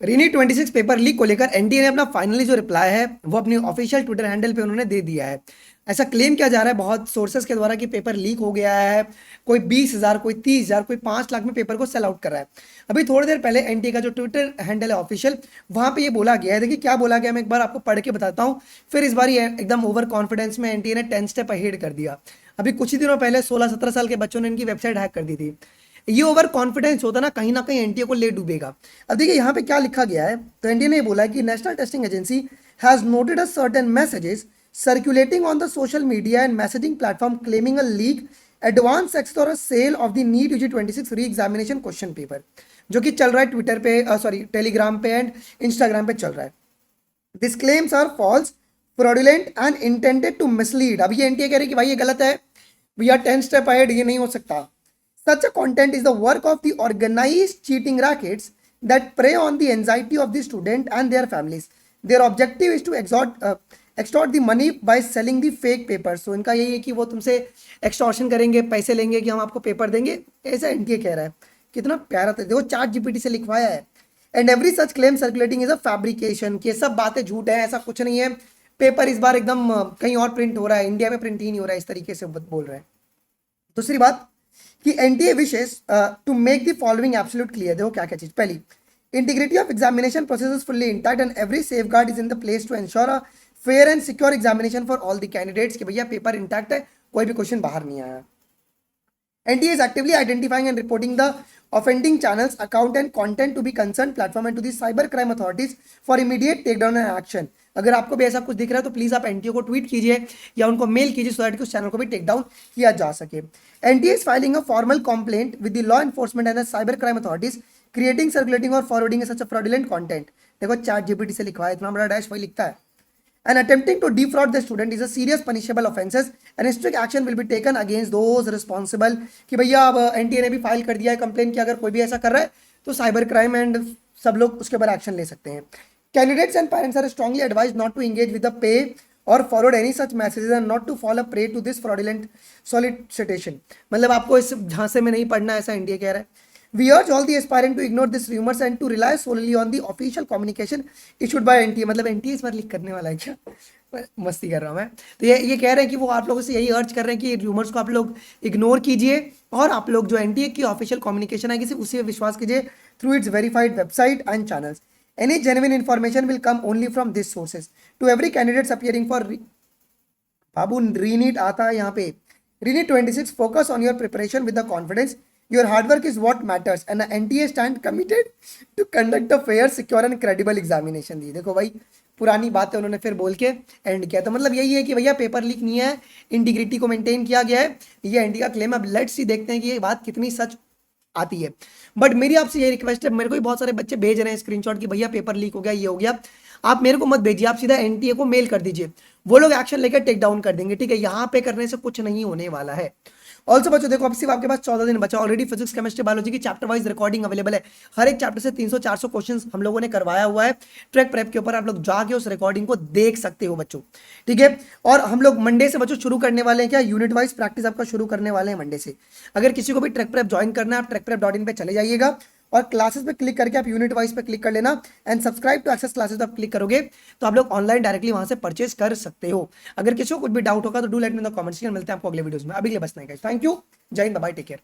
René 26 paper leak को लेकर NTA ने अपना फाइनली जो रिप्लाई है वो अपनी ऑफिशियल ट्विटर हैंडल पे उन्होंने दे दिया है। ऐसा क्लेम किया जा रहा है बहुत सोर्सेस के द्वारा कि पेपर लीक हो गया है। कोई 20,000, कोई 30,000, कोई 5 लाख में पेपर को सेल आउट कर रहा है। अभी थोड़ी देर पहले एनटीए का जो ट्विटर हैंडल है ऑफिशियल, वहां पे ये बोला गया है। देखिए क्या बोला गया, मैं एक बार आपको पढ़ के बताता हूँ। फिर इस बार ये एकदम ओवर कॉन्फिडेंस में एनटीए ने 10 स्टेप अहेड कर दिया। अभी कुछ ही दिनों पहले 16-17 साल के बच्चों ने इनकी वेबसाइट हैक कर दी थी। ये ओवर कॉन्फिडेंस होता ना कहीं एनटीए को ले डूबेगा। अब देखिए यहाँ पे क्या लिखा गया है, तो एनटीए ने ये बोला है कि national testing agency has noted a certain messages circulating on the social media and messaging platform claiming a leak advance access और sale of the NEET UG 26 re examination question paper, जो कि चल रहा है ट्विटर पे, sorry Telegram पे and Instagram पे चल रहा है। This claims are false, fraudulent and intended to mislead. अब ये एनटीए कह रही है कि भाई ये गलत है, वी आर 10 स्टेप अहेड, ये नहीं हो सकता। Such a content is the work of the organized cheating rackets that prey on the anxiety of the student and their families. Their objective is to extort the money by selling the fake papers. So इनका यही है कि वो तुमसे extortion करेंगे, पैसे लेंगे कि हम आपको पेपर देंगे। ऐसा एनटीए कह रहा है। कितना प्यारा था, देखो चैट जीपीटी से लिखवाया है। And every such claim circulating is a fabrication, कि सब बातें झूठ है, ऐसा कुछ नहीं है। पेपर इस बार एकदम कहीं और प्रिंट हो रहा है, इंडिया में प्रिंट ही नहीं हो रहा है, इस तरीके से बोल रहे हैं। दूसरी बात कि NTA wishes to make the following absolute clear. देखो क्या क्या चीज, पहली, integrity of examination process is fully intact and every safeguard is in the place to ensure a fair and secure examination for all the candidates, कि भैया paper intact है, कोई भी क्वेश्चन बाहर नहीं आया। NTA is actively identifying and reporting the offending channels, account and content to be concerned platform and to the cyber crime authorities for immediate takedown and action. अगर आपको भी ऐसा कुछ दिख रहा है तो प्लीज आप एनटीए को ट्वीट कीजिए या उनको मेल कीजिए सो दैट कि उस चैनल को भी टेक डाउन किया जा सके। NTA is filing a formal complaint with the law enforcement and cyber crime authorities creating, circulating और फॉरवर्डिंग सच अ फ्रॉडुलेंट कंटेंट। देखो चैट जीपीटी से लिखवा है, इतना बड़ा डैश वही लिखता है। And attempting to defraud the student is a serious punishable offenses and strict action will be taken against those responsible। कि भैया अब एनटीए ने भी फाइल कर दिया है कंप्लेन कि अगर कोई भी ऐसा कर रहा है तो साइबर क्राइम एंड सब लोग उसके ऊपर एक्शन ले सकते हैं। Candidates and parents are strongly advised not to engage with the pay और forward any such messages and not to fall a prey to this fraudulent solicitation. मतलब आपको इस झांसे में नहीं पड़ना, ऐसा इंडिया कह रहा है। We urge all the aspirant to ignore these rumors and to rely solely on the official communication issued by NTA। मतलब NTA इस बार लीक करने वाला है क्या? मस्ती कर रहा हूँ मैं। तो ये कह रहे हैं कि वो आप लोगों से यही अर्ज कर रहे हैं कि रूमर्स को आप लोग इग्नोर कीजिए और आप लोग जो एनटीए की ऑफिशियल कम्युनिकेशन है किसी उसी पे विश्वास कीजिए through its verified website and channels. Any genuine information will come only from this sources. To every candidates appearing for बाबू रीनीट आता है यहाँ पे, re NEET 26 focus on your preparation with the confidence, your hard work is what matters and NTA stand committed to conduct a fair, secure and credible examination. दी देखो भाई पुरानी बात है, उन्होंने फिर बोल के एंड किया। तो मतलब यही है कि भैया पेपर लीक नहीं है, इंटीग्रिटी को मेंटेन किया गया है, ये एनटीए का क्लेम। अब लेट्स सी देखते हैं कि ये बात कितनी सच आती है। बट मेरी आपसे ये रिक्वेस्ट है, मेरे को भी बहुत सारे बच्चे भेज रहे हैं स्क्रीनशॉट कि भैया पेपर लीक हो गया, ये हो गया। आप मेरे को मत भेजिए, आप सीधा एनटीए को मेल कर दीजिए, वो लोग एक्शन लेकर टेक डाउन कर देंगे। ठीक है, यहाँ पे करने से कुछ नहीं होने वाला है। ऑल्सो बच्चों देखो अब सिर्फ आपके पास 14 दिन बचा। ऑलरेडी फिजिक्स केमिस्ट्री बायोलॉजी की चैप्टर वाइज रिकॉर्डिंग अवेलेबल है। हर एक चैप्टर से 300-400 क्वेश्चंस हम लोगों ने करवाया हुआ है ट्रैक प्रेप के ऊपर। आप लोग जाके उस रिकॉर्डिंग को देख सकते हो बच्चों, ठीक है। और हम लोग मंडे से बच्चों शुरू करने वाले हैं, क्या यूनिट वाइज प्रैक्टिस आपका शुरू करने वाले हैं मंडे से। अगर किसी को भी ट्रैक प्रेप ज्वाइन करना है आप ट्रैकप्रेप.in पे चले जाइएगा और क्लासेस पे क्लिक करके आप यूनिट वाइज पे क्लिक कर लेना and subscribe to access classes पे आप क्लिक करोगे तो आप लोग ऑनलाइन डायरेक्टली वहां से परचेज कर सकते हो। अगर किसी को कुछ भी डाउट होगा तो do let me in the comments. मिलते हैं आपको अगले वीडियोस में। अभी के लिए बस नहीं गाइस, थैंक यू, जय हिंद, बाय, टेक केयर।